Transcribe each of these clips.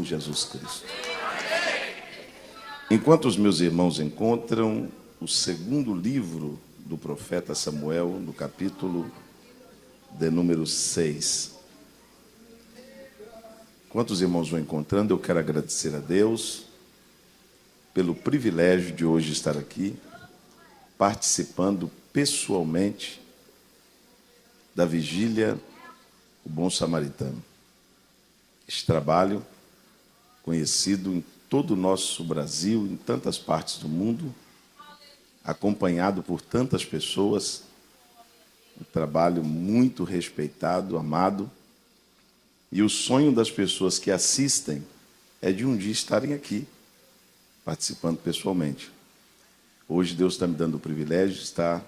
Senhor Jesus Cristo. Enquanto os meus irmãos encontram o segundo livro do profeta Samuel, no capítulo de número 6. Enquanto os irmãos vão encontrando, eu quero agradecer a Deus pelo privilégio de hoje estar aqui, participando pessoalmente da vigília O Bom Samaritano. Este trabalho, conhecido em todo o nosso Brasil, em tantas partes do mundo, acompanhado por tantas pessoas, um trabalho muito respeitado, amado, e o sonho das pessoas que assistem é de um dia estarem aqui, participando pessoalmente. Hoje Deus está me dando o privilégio de estar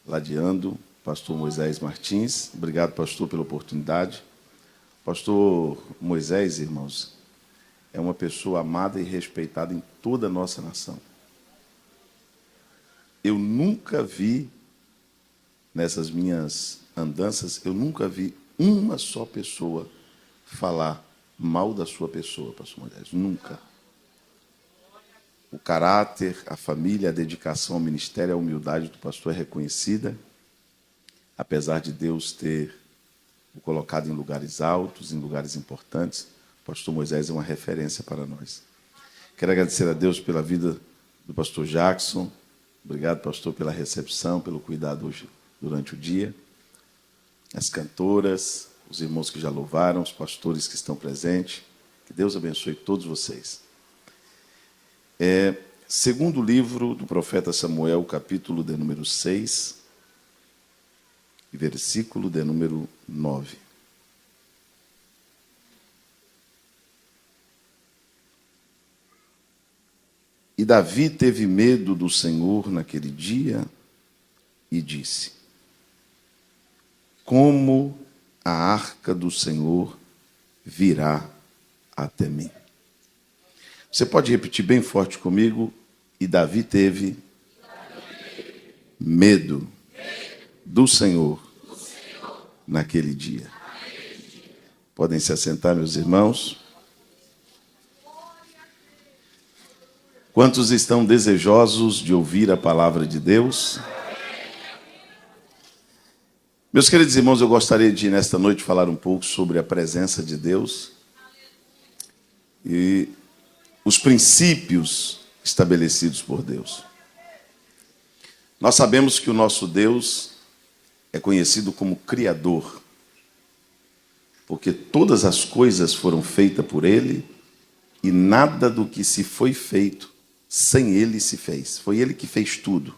ladeando o pastor Moisés Martins. Obrigado, pastor, pela oportunidade. Pastor Moisés, irmãos, é uma pessoa amada e respeitada em toda a nossa nação. Eu nunca vi, nessas minhas andanças, eu nunca vi uma só pessoa falar mal da sua pessoa, pastor Moisés. Nunca. O caráter, a família, a dedicação ao ministério, a humildade do pastor é reconhecida, apesar de Deus ter o colocado em lugares altos, em lugares importantes. O pastor Moisés é uma referência para nós. Quero agradecer a Deus pela vida do pastor Jackson. Obrigado, pastor, pela recepção, pelo cuidado hoje durante o dia. As cantoras, os irmãos que já louvaram, os pastores que estão presentes. Que Deus abençoe todos vocês. Segundo livro do profeta Samuel, capítulo de número 6, e versículo de número 9. E Davi teve medo do Senhor naquele dia e disse: como a arca do Senhor virá até mim? Você pode repetir bem forte comigo? E Davi teve medo do Senhor naquele dia. Podem se assentar, meus irmãos. Quantos estão desejosos de ouvir a palavra de Deus? Meus queridos irmãos, eu gostaria de, nesta noite, falar um pouco sobre a presença de Deus e os princípios estabelecidos por Deus. Nós sabemos que o nosso Deus é conhecido como Criador, porque todas as coisas foram feitas por Ele e nada do que se foi feito sem Ele se fez. Foi Ele que fez tudo.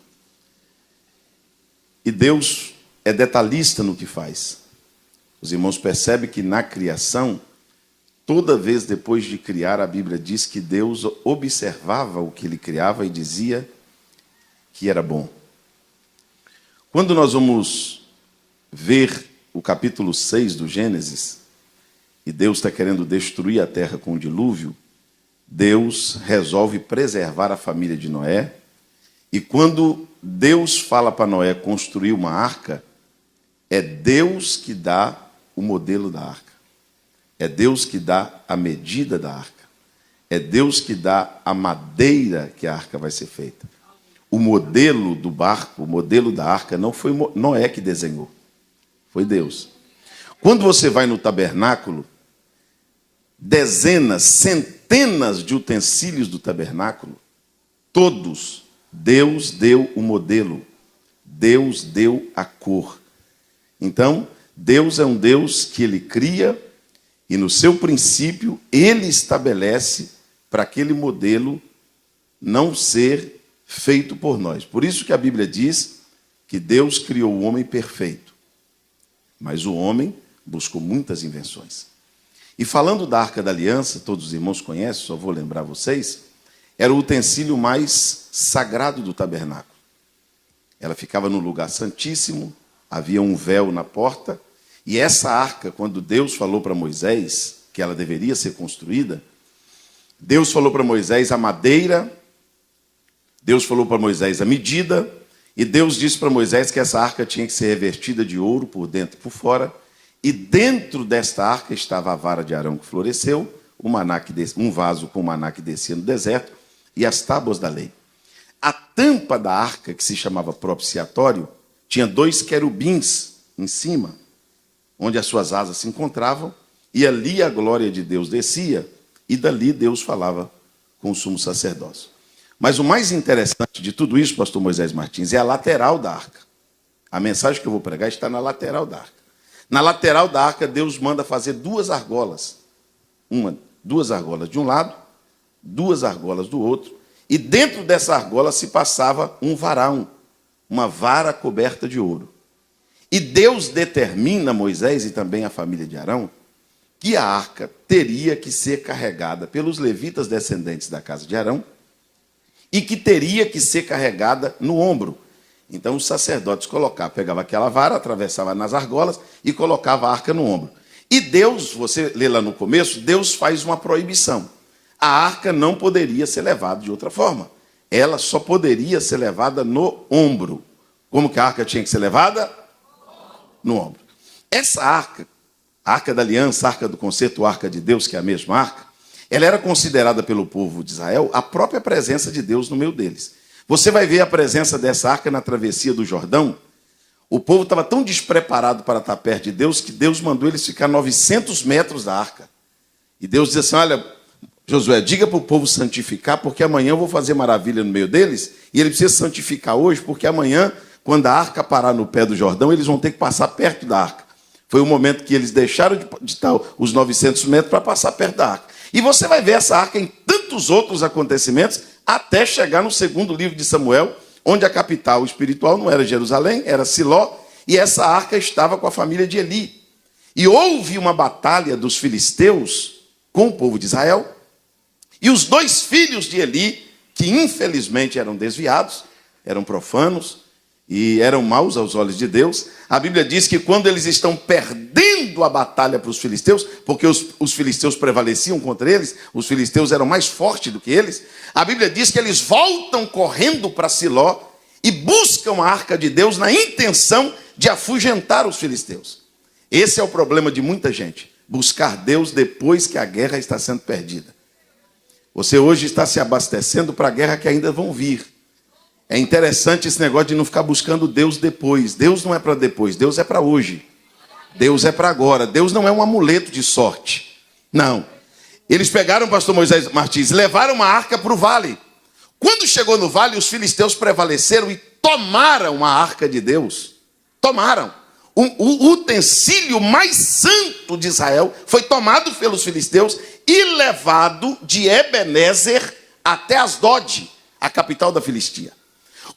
E Deus é detalhista no que faz. Os irmãos percebem que na criação, toda vez depois de criar, a Bíblia diz que Deus observava o que Ele criava e dizia que era bom. Quando nós vamos ver o capítulo 6 do Gênesis, e Deus está querendo destruir a terra com o dilúvio, Deus resolve preservar a família de Noé, e quando Deus fala para Noé construir uma arca, é Deus que dá o modelo da arca. É Deus que dá a medida da arca. É Deus que dá a madeira que a arca vai ser feita. O modelo do barco, o modelo da arca, não foi Noé que desenhou. Foi Deus. Quando você vai no tabernáculo, dezenas, centenas de utensílios do tabernáculo, todos, Deus deu o modelo. Deus deu a cor. Então, Deus é um Deus que Ele cria e no seu princípio Ele estabelece para aquele modelo não ser feito por nós. Por isso que a Bíblia diz que Deus criou o homem perfeito. Mas o homem buscou muitas invenções. E falando da Arca da Aliança, todos os irmãos conhecem, só vou lembrar vocês, era o utensílio mais sagrado do tabernáculo. Ela ficava no lugar santíssimo, havia um véu na porta, e essa arca, quando Deus falou para Moisés que ela deveria ser construída, Deus falou para Moisés a madeira, Deus falou para Moisés a medida, e Deus disse para Moisés que essa arca tinha que ser revestida de ouro por dentro e por fora, e dentro desta arca estava a vara de Arão que floresceu, um vaso com o maná que descia no deserto e as tábuas da lei. A tampa da arca, que se chamava propiciatório, tinha 2 querubins em cima, onde as suas asas se encontravam, e ali a glória de Deus descia, e dali Deus falava com o sumo sacerdócio. Mas o mais interessante de tudo isso, pastor Moisés Martins, é a lateral da arca. A mensagem que eu vou pregar está na lateral da arca. Na lateral da arca, Deus manda fazer 2 argolas. 2 argolas de um lado, 2 argolas do outro, e dentro dessa argola se passava um varão, uma vara coberta de ouro. E Deus determina a Moisés e também a família de Arão que a arca teria que ser carregada pelos levitas descendentes da casa de Arão e que teria que ser carregada no ombro. Então os sacerdotes pegavam aquela vara, atravessavam nas argolas e colocavam a arca no ombro. E Deus, você lê lá no começo, Deus faz uma proibição. A arca não poderia ser levada de outra forma. Ela só poderia ser levada no ombro. Como que a arca tinha que ser levada? No ombro. Essa arca, a arca da aliança, a arca do concerto, a arca de Deus, que é a mesma arca, ela era considerada pelo povo de Israel a própria presença de Deus no meio deles. Você vai ver a presença dessa arca na travessia do Jordão. O povo estava tão despreparado para estar perto de Deus que Deus mandou eles ficar 900 metros da arca. E Deus diz assim, olha, Josué, diga para o povo santificar, porque amanhã eu vou fazer maravilha no meio deles, e ele precisa santificar hoje, porque amanhã, quando a arca parar no pé do Jordão, eles vão ter que passar perto da arca. Foi o momento que eles deixaram de estar os 900 metros para passar perto da arca. E você vai ver essa arca em tantos outros acontecimentos, até chegar no 2º livro de Samuel, onde a capital espiritual não era Jerusalém, era Siló, e essa arca estava com a família de Eli. E houve uma batalha dos filisteus com o povo de Israel, e os 2 filhos de Eli, que infelizmente eram desviados, eram profanos, e eram maus aos olhos de Deus, a Bíblia diz que quando eles estão perdendo a batalha para os filisteus, porque os filisteus prevaleciam contra eles, os filisteus eram mais fortes do que eles, a Bíblia diz que eles voltam correndo para Siló e buscam a arca de Deus na intenção de afugentar os filisteus. Esse é o problema de muita gente, buscar Deus depois que a guerra está sendo perdida. Você hoje está se abastecendo para a guerra que ainda vão vir. É interessante esse negócio de não ficar buscando Deus depois. Deus não é para depois, Deus é para hoje. Deus é para agora. Deus não é um amuleto de sorte. Não. Eles pegaram, pastor Moisés Martins, levaram uma arca para o vale. Quando chegou no vale, os filisteus prevaleceram e tomaram a arca de Deus. Tomaram. O utensílio mais santo de Israel foi tomado pelos filisteus e levado de Ebenezer até Asdod, a capital da Filistia.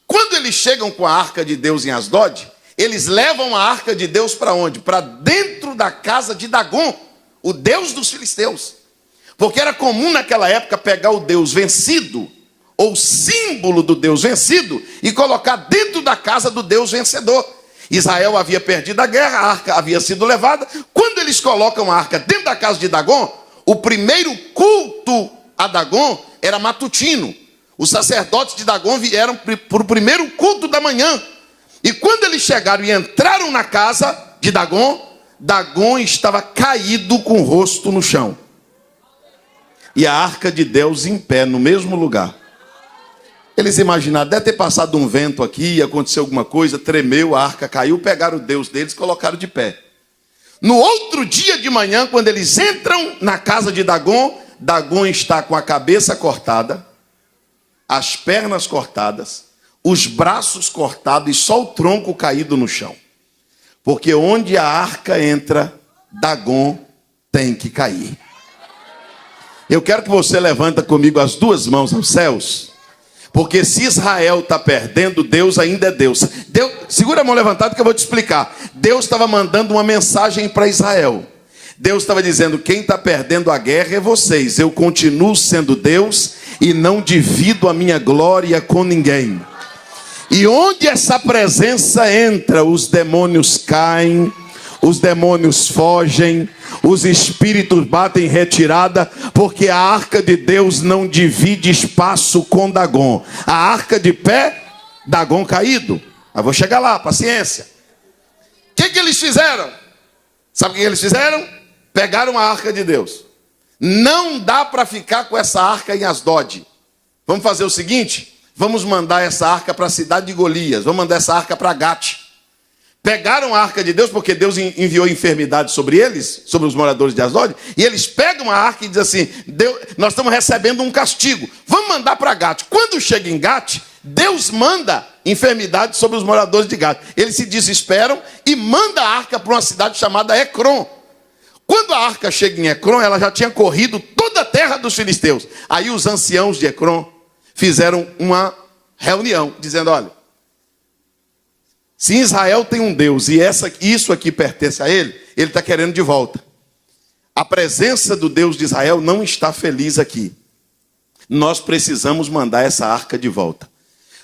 Quando eles chegam com a arca de Deus em Asdod, eles levam a arca de Deus para onde? Para dentro da casa de Dagon, o deus dos filisteus. Porque era comum naquela época pegar o deus vencido, ou símbolo do deus vencido, e colocar dentro da casa do deus vencedor. Israel havia perdido a guerra, a arca havia sido levada. Quando eles colocam a arca dentro da casa de Dagon, o primeiro culto a Dagon era matutino. Os sacerdotes de Dagon vieram para o primeiro culto da manhã. E quando eles chegaram e entraram na casa de Dagon, Dagon estava caído com o rosto no chão. E a arca de Deus em pé, no mesmo lugar. Eles imaginaram, deve ter passado um vento aqui, aconteceu alguma coisa, tremeu, a arca caiu, pegaram o Deus deles e colocaram de pé. No outro dia de manhã, quando eles entram na casa de Dagon, Dagon está com a cabeça cortada, as pernas cortadas, os braços cortados e só o tronco caído no chão. Porque onde a arca entra, Dagon tem que cair. Eu quero que você levanta comigo as 2 mãos aos céus, porque se Israel está perdendo, Deus ainda é Deus. Segura a mão levantada que eu vou te explicar. Deus estava mandando uma mensagem para Israel. Deus estava dizendo, quem está perdendo a guerra é vocês. Eu continuo sendo Deus e não divido a minha glória com ninguém. E onde essa presença entra, os demônios caem, os demônios fogem, os espíritos batem retirada, porque a arca de Deus não divide espaço com Dagon. A arca de pé, Dagon caído. Mas vou chegar lá, paciência. O que eles fizeram? Sabe o que eles fizeram? Pegaram a arca de Deus, Não dá para ficar com essa arca em Asdod. Vamos fazer o seguinte, vamos mandar essa arca para a cidade de Golias, vamos mandar essa arca para Gate. Pegaram a arca de Deus, porque Deus enviou enfermidade sobre eles, sobre os moradores de Asdod, e eles pegam a arca e dizem assim, Deus, nós estamos recebendo um castigo, vamos mandar para Gate. Quando chega em Gate, Deus manda enfermidade sobre os moradores de Gate. Eles se desesperam e manda a arca para uma cidade chamada Ecrom. Quando a arca chega em Ecrom, ela já tinha corrido toda a terra dos filisteus. Aí os anciãos de Ecrom fizeram uma reunião, dizendo, olha, se Israel tem um Deus e isso aqui pertence a ele está querendo de volta. A presença do Deus de Israel não está feliz aqui. Nós precisamos mandar essa arca de volta.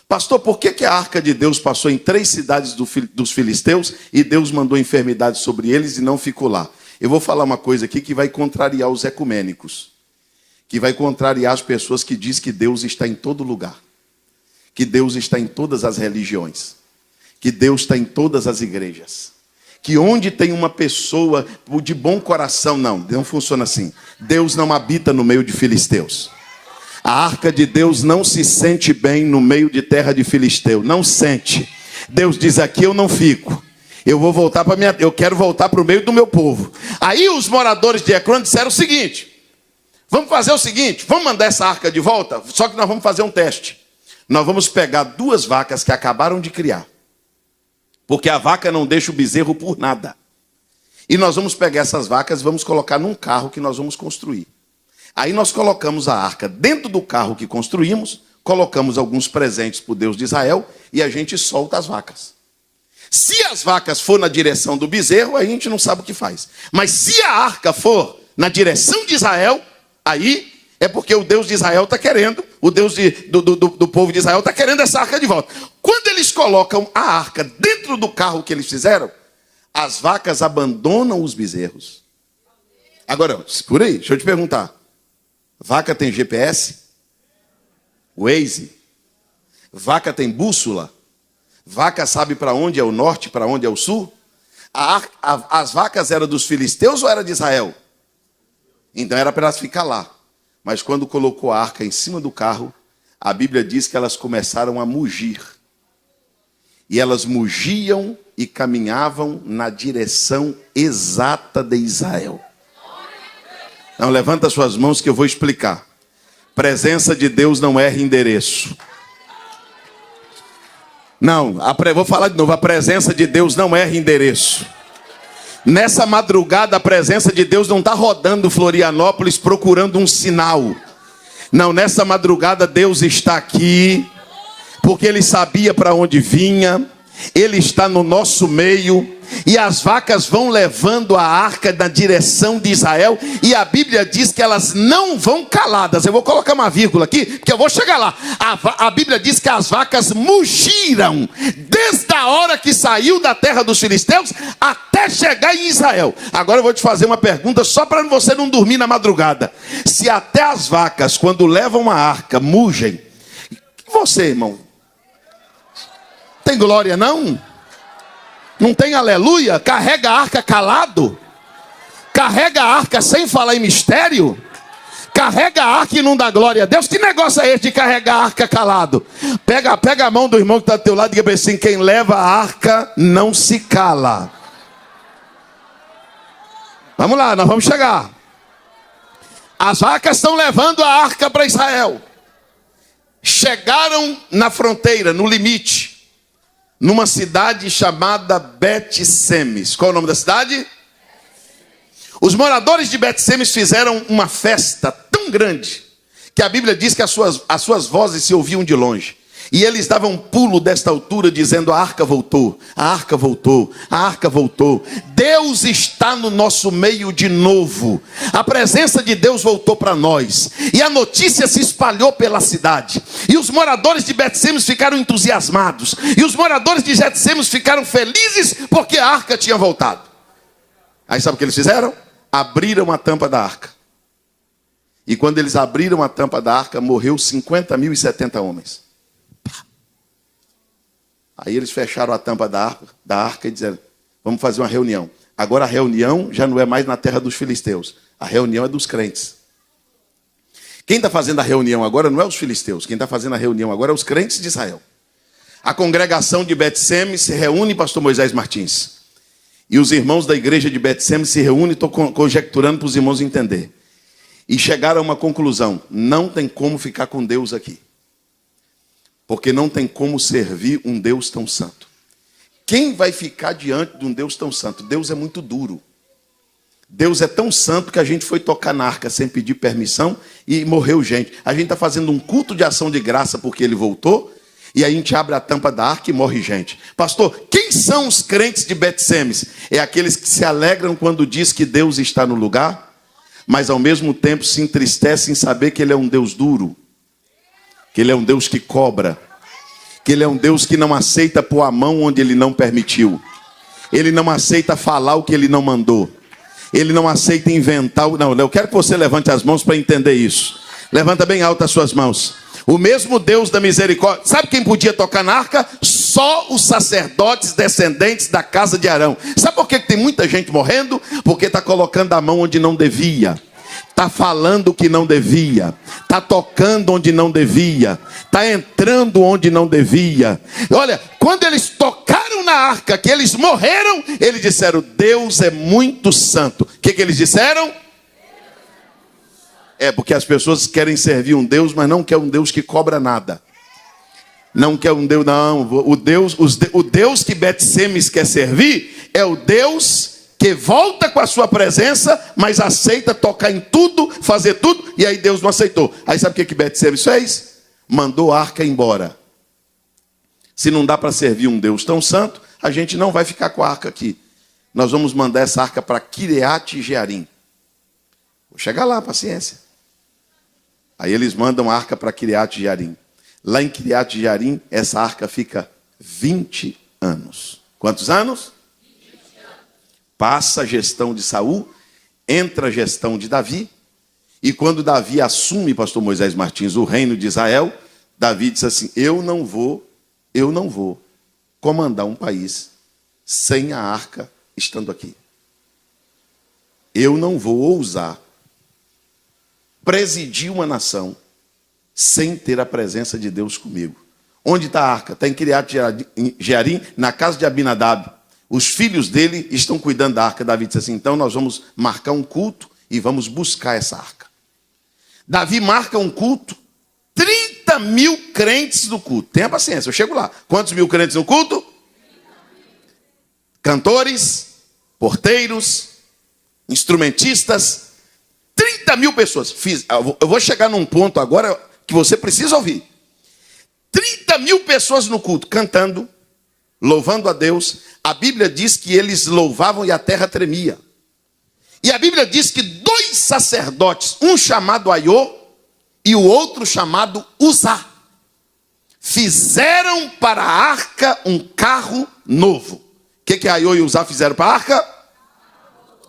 Pastor, por que a arca de Deus passou em 3 cidades dos filisteus e Deus mandou enfermidade sobre eles e não ficou lá? Eu vou falar uma coisa aqui que vai contrariar os ecumênicos, que vai contrariar as pessoas que dizem que Deus está em todo lugar, que Deus está em todas as religiões, que Deus está em todas as igrejas, que onde tem uma pessoa de bom coração, não funciona assim. Deus não habita no meio de filisteus. A arca de Deus não se sente bem no meio de terra de filisteu, não sente. Deus diz, aqui eu não fico. Eu quero voltar para o meio do meu povo. Aí os moradores de Ecrom disseram o seguinte, vamos fazer o seguinte, vamos mandar essa arca de volta, só que nós vamos fazer um teste. Nós vamos pegar 2 vacas que acabaram de criar, porque a vaca não deixa o bezerro por nada. E nós vamos pegar essas vacas e vamos colocar num carro que nós vamos construir. Aí nós colocamos a arca dentro do carro que construímos, colocamos alguns presentes para o Deus de Israel e a gente solta as vacas. Se as vacas for na direção do bezerro, aí a gente não sabe o que faz. Mas se a arca for na direção de Israel, aí é porque o Deus de Israel está querendo, o Deus do povo de Israel está querendo essa arca de volta. Quando eles colocam a arca dentro do carro que eles fizeram, as vacas abandonam os bezerros. Agora, por aí, deixa eu te perguntar. Vaca tem GPS? Waze? Vaca tem bússola? Vaca sabe para onde é o norte, para onde é o sul? As vacas eram dos filisteus ou era de Israel? Então era para elas ficar lá. Mas quando colocou a arca em cima do carro, a Bíblia diz que elas começaram a mugir. E elas mugiam e caminhavam na direção exata de Israel. Então levanta suas mãos que eu vou explicar. Presença de Deus não erra endereço. Não, vou falar de novo, a presença de Deus não erra endereço. Nessa madrugada a presença de Deus não está rodando Florianópolis procurando um sinal. Não, nessa madrugada Deus está aqui, porque Ele sabia para onde vinha, Ele está no nosso meio, e as vacas vão levando a arca na direção de Israel, e a Bíblia diz que elas não vão caladas. Eu vou colocar uma vírgula aqui, porque eu vou chegar lá. A Bíblia diz que as vacas mugiram, desde a hora que saiu da terra dos filisteus, até chegar em Israel. Agora eu vou te fazer uma pergunta, só para você não dormir na madrugada. Se até as vacas, quando levam a arca, mugem, você, irmão, tem glória não? Não tem aleluia? Carrega a arca calado? Carrega a arca sem falar em mistério? Carrega a arca e não dá glória a Deus? Que negócio é esse de carregar a arca calado? Pega a mão do irmão que está do teu lado e diga para ele assim, quem leva a arca não se cala. Vamos lá, nós vamos chegar. As vacas estão levando a arca para Israel. Chegaram na fronteira, no limite, numa cidade chamada Bet-Semes. Qual é o nome da cidade? Os moradores de Bet-Semes fizeram uma festa tão grande que a Bíblia diz que as suas vozes se ouviam de longe. E eles davam um pulo desta altura dizendo, a arca voltou, a arca voltou, a arca voltou. Deus está no nosso meio de novo. A presença de Deus voltou para nós. E a notícia se espalhou pela cidade. E os moradores de Bet-Semes ficaram entusiasmados. E os moradores de Bet-Semes ficaram felizes porque a arca tinha voltado. Aí sabe o que eles fizeram? Abriram a tampa da arca. E quando eles abriram a tampa da arca, morreu 50.070 homens. Aí eles fecharam a tampa da arca e disseram, vamos fazer uma reunião. Agora a reunião já não é mais na terra dos filisteus. A reunião é dos crentes. Quem está fazendo a reunião agora não é os filisteus. Quem está fazendo a reunião agora é os crentes de Israel. A congregação de Bet-Semes se reúne, pastor Moisés Martins. E os irmãos da igreja de Bet-Semes se reúnem, estou conjecturando para os irmãos entender. E chegaram a uma conclusão: não tem como ficar com Deus aqui. Porque não tem como servir um Deus tão santo. Quem vai ficar diante de um Deus tão santo? Deus é muito duro. Deus é tão santo que a gente foi tocar na arca sem pedir permissão e morreu gente. A gente está fazendo um culto de ação de graça porque ele voltou, e aí a gente abre a tampa da arca e morre gente. Pastor, quem são os crentes de Bet-Semes? É aqueles que se alegram quando diz que Deus está no lugar, mas ao mesmo tempo se entristecem em saber que ele é um Deus duro, que ele é um Deus que cobra, que ele é um Deus que não aceita pôr a mão onde ele não permitiu, ele não aceita falar o que ele não mandou, ele não aceita inventar. Não, eu quero que você levante as mãos para entender isso. Levanta bem alto as suas mãos. O mesmo Deus da misericórdia. Sabe quem podia tocar na arca? Só os sacerdotes descendentes da casa de Arão. Sabe por que tem muita gente morrendo? Porque está colocando a mão onde não devia, está falando o que não devia, está tocando onde não devia, está entrando onde não devia. Olha, quando eles tocaram na arca, que eles morreram, eles disseram: Deus é muito santo. O que eles disseram? É porque as pessoas querem servir um Deus, mas não quer um Deus que cobra nada. Não quer um Deus, não. O Deus que Bet-Semes quer servir é o Deus que volta com a sua presença, mas aceita tocar em tudo, fazer tudo, e aí Deus não aceitou. Aí sabe o que Bet-Semes fez? Mandou a arca embora. Se não dá para servir um Deus tão santo, a gente não vai ficar com a arca aqui. Nós vamos mandar essa arca para Kiriat Jearim. Vou chegar lá, paciência. Aí eles mandam a arca para Kiriat Jearim. Lá em Kiriat Jearim, essa arca fica 20 anos. Quantos anos? Passa a gestão de Saul, entra a gestão de Davi, e quando Davi assume, pastor Moisés Martins, o reino de Israel, Davi diz assim: eu não vou comandar um país sem a arca estando aqui. Eu não vou ousar presidir uma nação sem ter a presença de Deus comigo. Onde está a arca? Está em Kiriat Jearim, na casa de Abinadab. Os filhos dele estão cuidando da arca. Davi disse assim: então nós vamos marcar um culto e vamos buscar essa arca. Davi marca um culto, 30 mil crentes no culto. Tenha paciência, eu chego lá. Quantos mil crentes no culto? Cantores, porteiros, instrumentistas, 30 mil pessoas. Eu vou chegar num ponto agora que você precisa ouvir. 30 mil pessoas no culto, cantando, louvando a Deus. A Bíblia diz que eles louvavam e a terra tremia. E a Bíblia diz que 2 sacerdotes, um chamado Aiô e o outro chamado Uzá, fizeram para a arca um carro novo. O que Aiô e Uzá fizeram para a arca?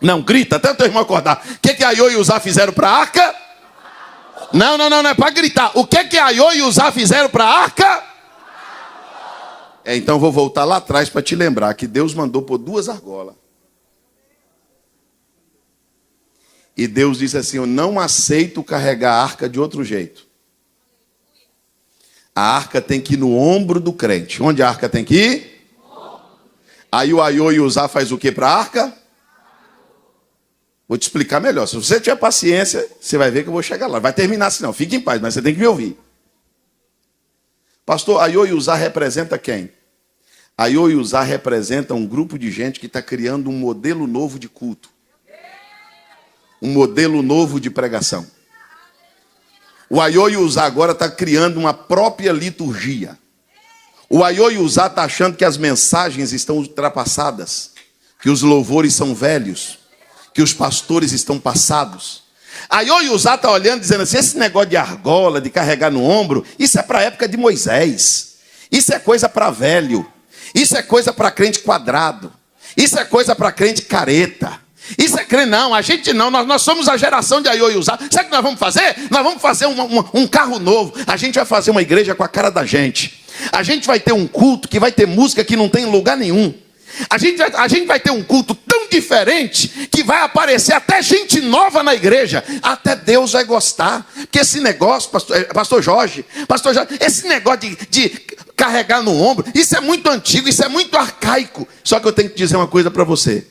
Não, grita, até o teu irmão acordar. O que Aiô e Uzá fizeram para a arca? Não é para gritar. O que Aiô e Uzá fizeram para a arca? Então vou voltar lá atrás para te lembrar que Deus mandou por 2 argolas. E Deus disse assim: eu não aceito carregar a arca de outro jeito. A arca tem que ir no ombro do crente. Onde a arca tem que ir? Aí o Aiô e o Uzá faz o que para a arca? Vou te explicar melhor. Se você tiver paciência, você vai ver que eu vou chegar lá. Vai terminar assim não. Fique em paz, mas você tem que me ouvir. Pastor, Aiô e Uzá representa quem? Aiô e Uzá representa um grupo de gente que está criando um modelo novo de culto. Um modelo novo de pregação. O Aiô e Uzá agora está criando uma própria liturgia. O Aiô e Uzá está achando que as mensagens estão ultrapassadas, que os louvores são velhos, que os pastores estão passados. Aiô e Uzá está olhando dizendo assim: esse negócio de argola, de carregar no ombro, isso é para a época de Moisés. Isso é coisa para velho. Isso é coisa para crente quadrado. Isso é coisa para crente careta. Isso é crente, não, a gente não, nós somos a geração de Aiô e Uzá. Sabe o que nós vamos fazer? Nós vamos fazer um carro novo. A gente vai fazer uma igreja com a cara da gente. A gente vai ter um culto que vai ter música que não tem em lugar nenhum. A gente vai ter um culto tão diferente que vai aparecer até gente nova na igreja. Até Deus vai gostar. Porque esse negócio, pastor Jorge, esse negócio de carregar no ombro, isso é muito antigo, isso é muito arcaico. Só que eu tenho que dizer uma coisa para você.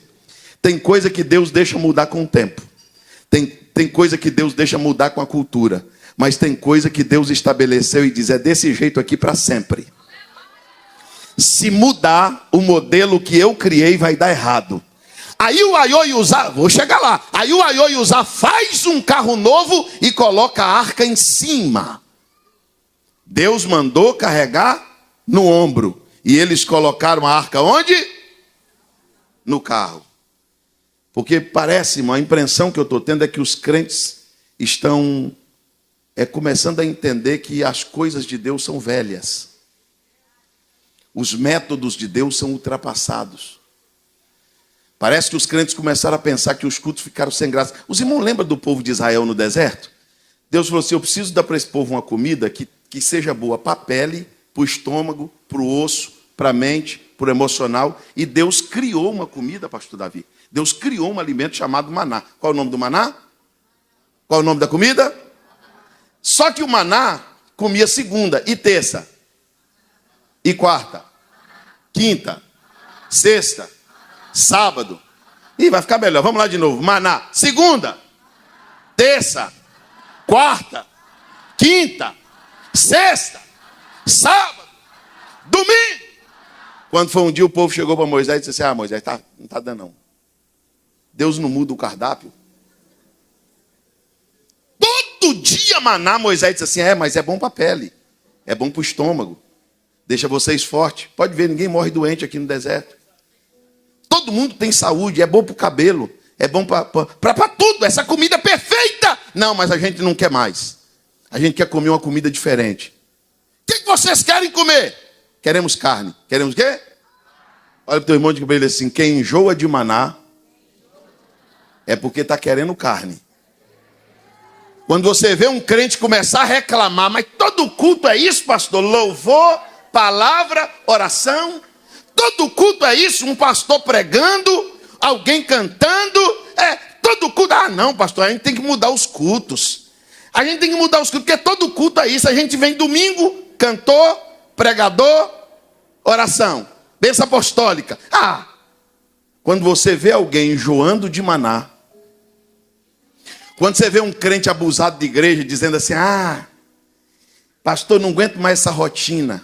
Tem coisa que Deus deixa mudar com o tempo. Tem coisa que Deus deixa mudar com a cultura. Mas tem coisa que Deus estabeleceu e diz, é desse jeito aqui para sempre. Se mudar o modelo que eu criei, vai dar errado. Aí o Aiô-Iuzá, vou chegar lá. Aí o Aiô-Iuzá faz um carro novo e coloca a arca em cima. Deus mandou carregar no ombro. E eles colocaram a arca onde? No carro. Porque parece, a impressão que eu estou tendo é que os crentes estão começando a entender que as coisas de Deus são velhas. Os métodos de Deus são ultrapassados. Parece que os crentes começaram a pensar que os cultos ficaram sem graça. Os irmãos lembram do povo de Israel no deserto? Deus falou assim, eu preciso dar para esse povo uma comida que seja boa para a pele, para o estômago, para o osso, para a mente, para o emocional. E Deus criou uma comida, pastor Davi. Deus criou um alimento chamado maná. Qual é o nome do maná? Qual é o nome da comida? Só que o maná comia segunda e terça. E quarta, quinta, sexta, sábado. Ih, vai ficar melhor. Vamos lá de novo. Maná. Segunda, terça, quarta, quinta, sexta, sábado, domingo. Quando foi um dia, o povo chegou para Moisés e disse assim, Moisés, não está dando não. Deus não muda o cardápio. Todo dia maná, Moisés disse assim, mas é bom para a pele. É bom para o estômago. Deixa vocês fortes. Pode ver, ninguém morre doente aqui no deserto. Todo mundo tem saúde, é bom para o cabelo, é bom para tudo. Essa comida é perfeita. Não, mas a gente não quer mais. A gente quer comer uma comida diferente. O que vocês querem comer? Queremos carne. Queremos o quê? Olha para o teu irmão e diga para ele assim, quem enjoa de maná é porque está querendo carne. Quando você vê um crente começar a reclamar, mas todo culto é isso, pastor? Louvor, palavra, oração. Todo culto é isso, um pastor pregando, alguém cantando. Todo culto. Não, pastor, a gente tem que mudar os cultos. A gente tem que mudar os cultos, porque todo culto é isso. A gente vem domingo, cantor, pregador, oração, bênção apostólica. Quando você vê alguém enjoando de maná, quando você vê um crente abusado de igreja dizendo assim, pastor, não aguento mais essa rotina.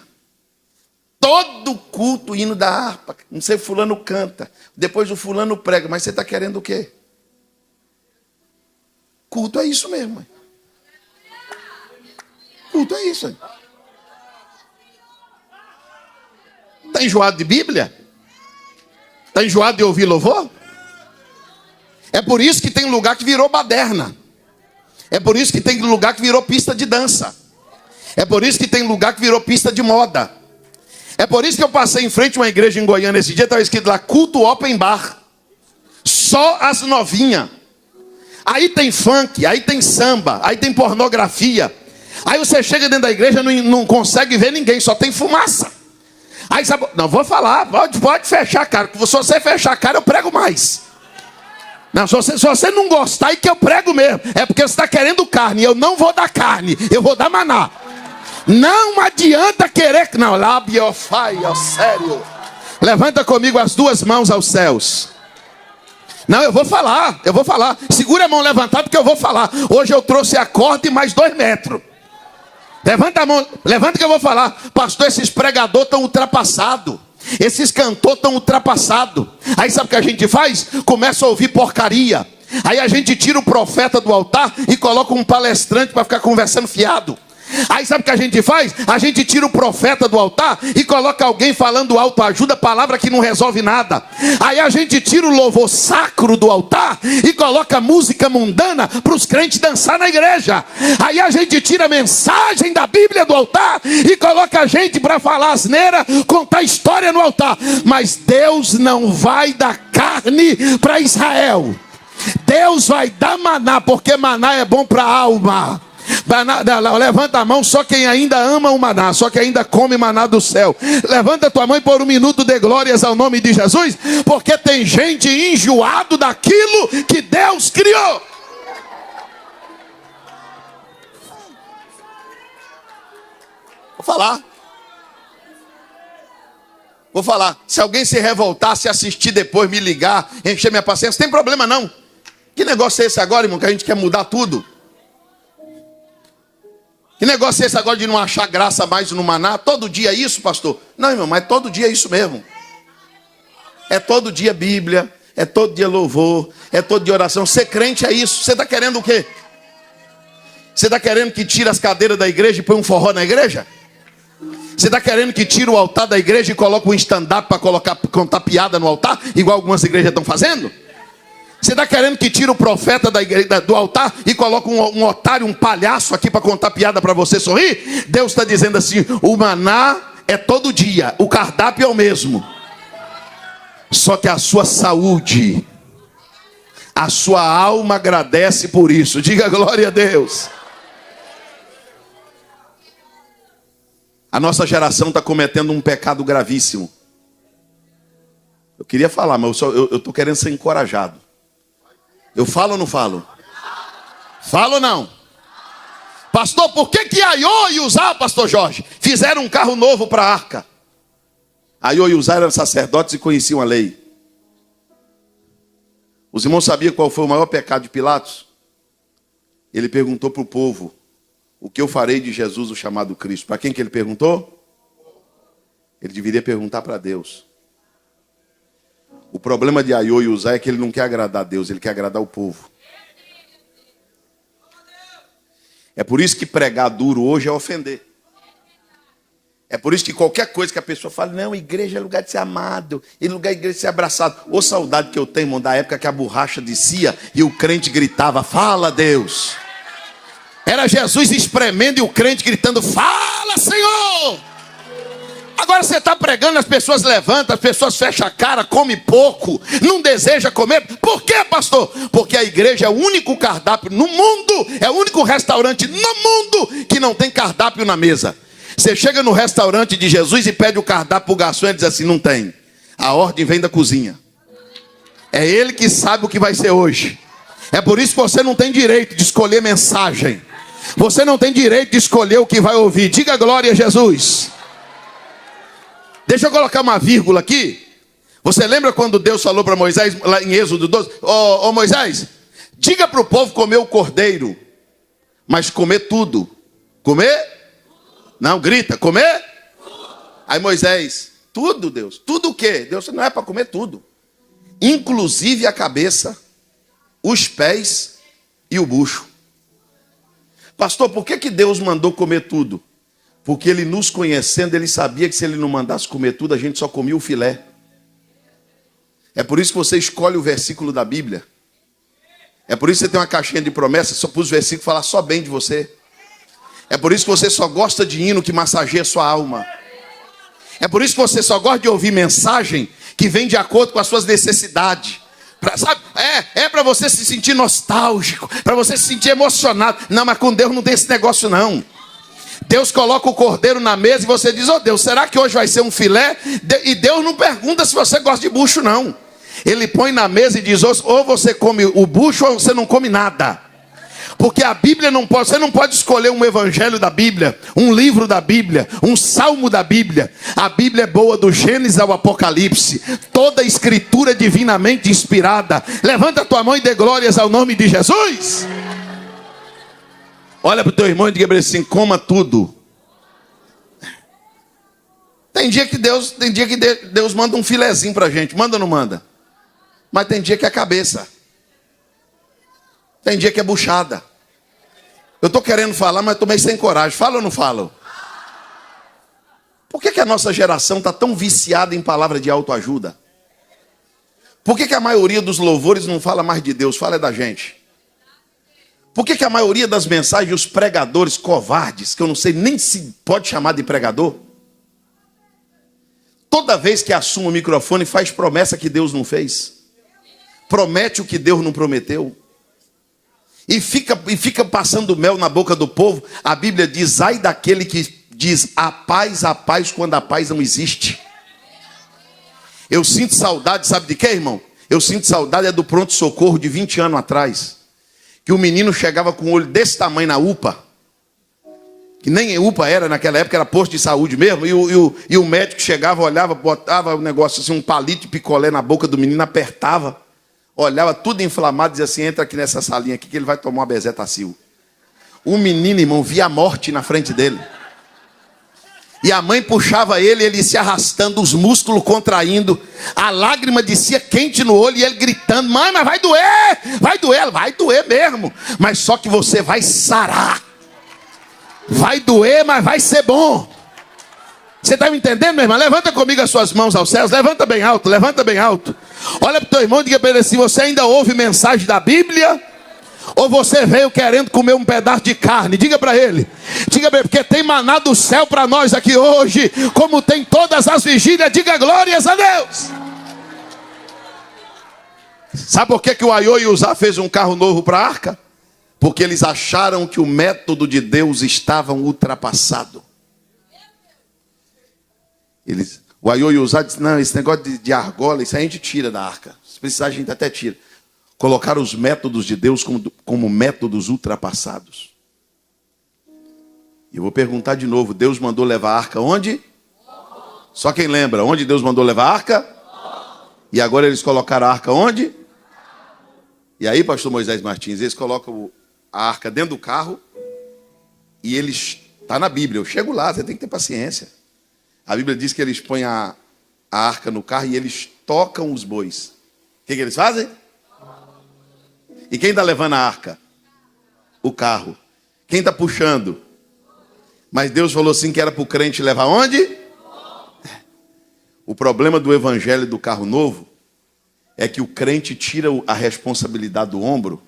Todo culto hino da harpa, não sei, fulano canta, depois o fulano prega, mas você está querendo o quê? Culto é isso mesmo. Culto é isso. Está enjoado de Bíblia? Está enjoado de ouvir louvor? É por isso que tem lugar que virou baderna. É por isso que tem lugar que virou pista de dança. É por isso que tem lugar que virou pista de moda. É por isso que eu passei em frente a uma igreja em Goiânia esse dia, estava escrito lá, culto open bar. Só as novinhas. Aí tem funk, aí tem samba, aí tem pornografia. Aí você chega dentro da igreja e não consegue ver ninguém, só tem fumaça. Aí sabe, não vou falar, pode fechar a cara. Se você fechar a cara, eu prego mais. Não, se você não gostar, é que eu prego mesmo. É porque você está querendo carne. Eu não vou dar carne, eu vou dar maná. Não adianta querer. Não, labiofai, sério. Levanta comigo as duas mãos aos céus. Não, eu vou falar. Segura a mão levantada porque eu vou falar. Hoje eu trouxe a corda e mais 2 metros. Levanta a mão, levanta que eu vou falar. Pastor, esses pregadores estão ultrapassados. Esses cantores estão ultrapassados. Aí sabe o que a gente faz? Começa a ouvir porcaria. Aí a gente tira o profeta do altar e coloca um palestrante para ficar conversando fiado. Aí sabe o que a gente faz? A gente tira o profeta do altar e coloca alguém falando autoajuda, palavra que não resolve nada. Aí a gente tira o louvor sacro do altar e coloca música mundana para os crentes dançar na igreja. Aí a gente tira a mensagem da Bíblia do altar e coloca a gente para falar asneira, contar história no altar. Mas Deus não vai dar carne para Israel. Deus vai dar maná, porque maná é bom para a alma. Levanta a mão só quem ainda ama o maná, só quem ainda come maná do céu. Levanta a tua mão e por um minuto dê glórias ao nome de Jesus, porque tem gente enjoado daquilo que Deus criou. Vou falar. Se alguém se revoltar, se assistir depois, me ligar, encher minha paciência, não tem problema não. Que negócio é esse agora, irmão, que a gente quer mudar tudo? Que negócio é esse agora de não achar graça mais no maná? Todo dia isso, pastor? Não, irmão, mas todo dia é isso mesmo. É todo dia Bíblia, é todo dia louvor, é todo dia oração. Ser crente é isso. Você está querendo o quê? Você está querendo que tire as cadeiras da igreja e põe um forró na igreja? Você está querendo que tire o altar da igreja e coloque um stand-up para contar piada no altar, igual algumas igrejas estão fazendo? Você está querendo que tire o profeta da igreja, do altar e coloque um otário, um palhaço aqui para contar piada para você sorrir? Deus está dizendo assim: o maná é todo dia, o cardápio é o mesmo. Só que a sua saúde, a sua alma agradece por isso. Diga glória a Deus. A nossa geração está cometendo um pecado gravíssimo. Eu queria falar, mas eu estou querendo ser encorajado. Eu falo ou não falo? Falo ou não? Pastor, por que Aiô e Uzá, pastor Jorge, fizeram um carro novo para a arca? Aiô e Uzá eram sacerdotes e conheciam a lei. Os irmãos sabiam qual foi o maior pecado de Pilatos? Ele perguntou para o povo: o que eu farei de Jesus, o chamado Cristo? Para quem que ele perguntou? Ele deveria perguntar para Deus. O problema de Aiô e Uzá é que ele não quer agradar a Deus, ele quer agradar o povo. É por isso que pregar duro hoje é ofender. É por isso que qualquer coisa que a pessoa fala: não, igreja é lugar de ser amado, e lugar de igreja de ser abraçado. Ô saudade que eu tenho, irmão, da época que a borracha descia e o crente gritava: fala, Deus. Era Jesus espremendo e o crente gritando: fala, Senhor. Agora você está pregando, as pessoas levantam, as pessoas fecham a cara, come pouco, não deseja comer. Por quê, pastor? Porque a igreja é o único cardápio no mundo, é o único restaurante no mundo que não tem cardápio na mesa. Você chega no restaurante de Jesus e pede o cardápio para o garçom e diz assim: não tem. A ordem vem da cozinha. É ele que sabe o que vai ser hoje. É por isso que você não tem direito de escolher mensagem. Você não tem direito de escolher o que vai ouvir. Diga glória a Jesus. Deixa eu colocar uma vírgula aqui. Você lembra quando Deus falou para Moisés, lá em Êxodo 12? Ô Moisés, diga para o povo comer o cordeiro, mas comer tudo. Comer? Não, grita, comer? Aí Moisés: tudo, Deus. Tudo o quê? Deus: não é para comer tudo. Inclusive a cabeça, os pés e o bucho. Pastor, por que Deus mandou comer tudo? Porque ele, nos conhecendo, ele sabia que se ele não mandasse comer tudo, a gente só comia o filé. É por isso que você escolhe o versículo da Bíblia. É por isso que você tem uma caixinha de promessas, só pôs o versículo falar só bem de você. É por isso que você só gosta de hino que massageia sua alma. É por isso que você só gosta de ouvir mensagem que vem de acordo com as suas necessidades. Sabe? É para você se sentir nostálgico, para você se sentir emocionado. Não, mas com Deus não tem esse negócio não. Deus coloca o cordeiro na mesa e você diz: oh Deus, será que hoje vai ser um filé? E Deus não pergunta se você gosta de bucho não. Ele põe na mesa e diz: ou você come o bucho ou você não come nada. Porque a Bíblia não pode, você não pode escolher um evangelho da Bíblia, um livro da Bíblia, um salmo da Bíblia. A Bíblia é boa do Gênesis ao Apocalipse. Toda a escritura é divinamente inspirada. Levanta a tua mão e dê glórias ao nome de Jesus. Olha para o teu irmão e diga assim: coma tudo. Tem dia que Deus manda um filezinho para a gente. Manda ou não manda? Mas tem dia que é cabeça. Tem dia que é buchada. Eu estou querendo falar, mas estou meio sem coragem. Falo ou não falo? Por que a nossa geração está tão viciada em palavra de autoajuda? Por que a maioria dos louvores não fala mais de Deus, fala da gente? Por que a maioria das mensagens, os pregadores covardes, que eu não sei nem se pode chamar de pregador, toda vez que assume o microfone faz promessa que Deus não fez, promete o que Deus não prometeu. e fica passando mel na boca do povo. A Bíblia diz, ai daquele que diz a paz, quando a paz não existe. Eu sinto saudade, sabe de quê, irmão? Eu sinto saudade do pronto-socorro de 20 anos atrás. Que o menino chegava com o olho desse tamanho na UPA. Que nem UPA era naquela época, era posto de saúde mesmo. E o médico chegava, olhava, botava um negócio assim, um palito de picolé na boca do menino, apertava. Olhava tudo inflamado, dizia assim, entra aqui nessa salinha aqui que ele vai tomar uma bezetacil. O menino, irmão, via a morte na frente dele. E a mãe puxava ele se arrastando, os músculos contraindo, a lágrima descia quente no olho e ele gritando, mãe, mas vai doer mesmo, mas só que você vai sarar, vai doer, mas vai ser bom. Você está me entendendo, meu irmão? Levanta comigo as suas mãos aos céus, levanta bem alto, olha para o teu irmão e diga para ele assim, você ainda ouve mensagem da Bíblia? Ou você veio querendo comer um pedaço de carne? Diga para ele, porque tem maná do céu para nós aqui hoje, como tem todas as vigílias. Diga glórias a Deus. Sabe por que o Aiô e o Uzá fez um carro novo para a arca? Porque eles acharam que o método de Deus estava ultrapassado. O Aiô e o Uzá disseram, não, esse negócio de argola, isso aí a gente tira da arca. Se precisar a gente até tira. Colocaram os métodos de Deus como métodos ultrapassados. E eu vou perguntar de novo, Deus mandou levar a arca onde? Só quem lembra, onde Deus mandou levar a arca? E agora eles colocaram a arca onde? E aí, pastor Moisés Martins, eles colocam a arca dentro do carro e eles, está na Bíblia, eu chego lá, você tem que ter paciência. A Bíblia diz que eles põem a arca no carro e eles tocam os bois. O que eles fazem? E quem está levando a arca? O carro. Quem está puxando? Mas Deus falou assim que era para o crente levar onde? O problema do evangelho do carro novo é que o crente tira a responsabilidade do ombro,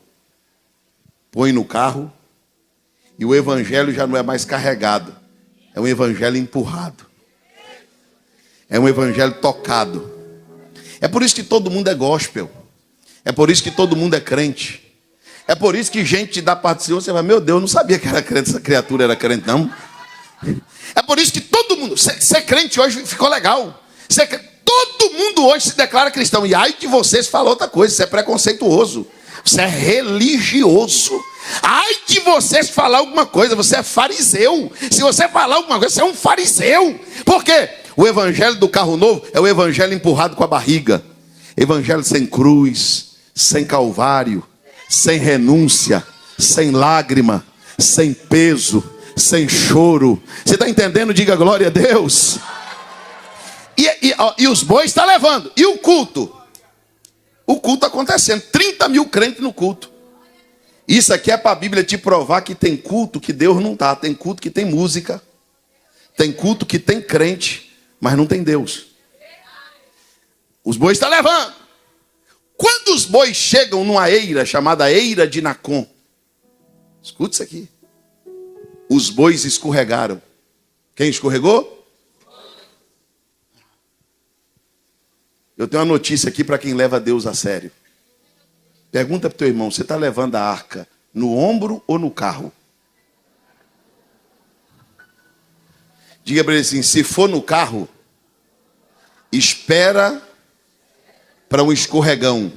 põe no carro, e o evangelho já não é mais carregado. É um evangelho empurrado. É um evangelho tocado. É por isso que todo mundo é gospel. É por isso que todo mundo é crente. É por isso que gente da parte do Senhor, você vai, meu Deus, eu não sabia que era crente, essa criatura era crente, não. É por isso que todo mundo, ser crente hoje ficou legal. Todo mundo hoje se declara cristão. E ai de você se falar outra coisa, você é preconceituoso. Você é religioso. Ai de você se falar alguma coisa, você é fariseu. Se você falar alguma coisa, você é um fariseu. Por quê? O evangelho do carro novo é o evangelho empurrado com a barriga. Evangelho sem cruz, sem calvário, sem renúncia, sem lágrima, sem peso, sem choro. Você está entendendo? Diga glória a Deus. E os bois estão levando. E o culto? O culto acontecendo. 30 mil crentes no culto. Isso aqui é para a Bíblia te provar que tem culto que Deus não está. Tem culto que tem música. Tem culto que tem crente, mas não tem Deus. Os bois estão levando. Quando os bois chegam numa eira chamada Eira de Nacon, escute isso aqui. Os bois escorregaram. Quem escorregou? Eu tenho uma notícia aqui para quem leva Deus a sério. Pergunta para o teu irmão, você está levando a arca no ombro ou no carro? Diga para ele assim, se for no carro, espera para um escorregão.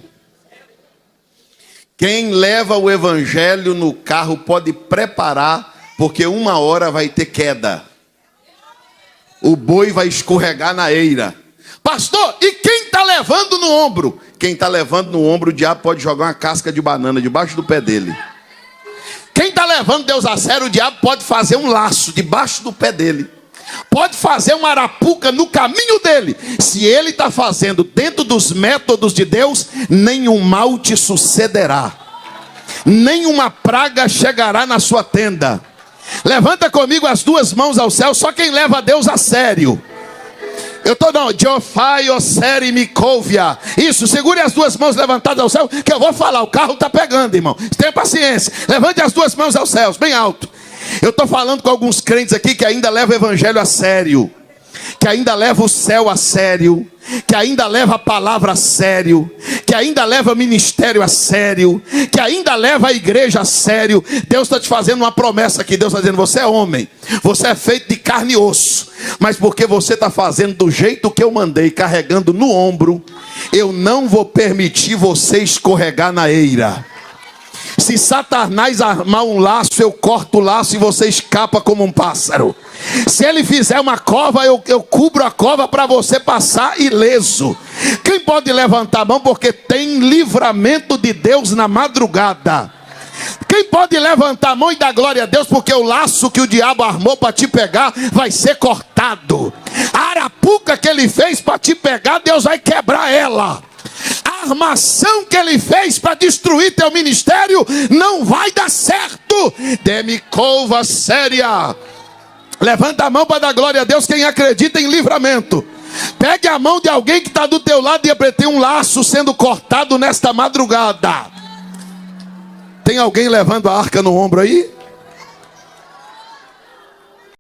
Quem leva o evangelho no carro pode preparar, porque uma hora vai ter queda. O boi vai escorregar na eira. Pastor, e quem está levando no ombro? Quem está levando no ombro, o diabo pode jogar uma casca de banana debaixo do pé dele. Quem está levando Deus a sério, o diabo pode fazer um laço debaixo do pé dele. Pode fazer uma arapuca no caminho dele. Se ele está fazendo dentro dos métodos de Deus, nenhum mal te sucederá. Nenhuma praga chegará na sua tenda. Levanta comigo as duas mãos ao céu, só quem leva Deus a sério. Isso, segure as duas mãos levantadas ao céu, que eu vou falar, o carro está pegando, irmão. Tenha paciência, levante as duas mãos aos céus, bem alto. Eu estou falando com alguns crentes aqui que ainda levam o evangelho a sério, que ainda levam o céu a sério, que ainda leva a palavra a sério, que ainda leva ministério a sério, que ainda leva a igreja a sério, Deus está te fazendo uma promessa aqui. Deus está dizendo: você é homem, você é feito de carne e osso, mas porque você está fazendo do jeito que eu mandei, carregando no ombro, eu não vou permitir você escorregar na eira. Se Satanás armar um laço, eu corto o laço e você escapa como um pássaro. Se ele fizer uma cova, eu cubro a cova para você passar ileso. Quem pode levantar a mão porque tem livramento de Deus na madrugada? Quem pode levantar a mão e dar glória a Deus porque o laço que o diabo armou para te pegar vai ser cortado? A arapuca que ele fez para te pegar, Deus vai quebrar ela. A armação que ele fez para destruir teu ministério não vai dar certo. Demicova séria. Levanta a mão para dar glória a Deus quem acredita em livramento. Pegue a mão de alguém que está do teu lado e tem um laço sendo cortado nesta madrugada. Tem alguém levando a arca no ombro aí?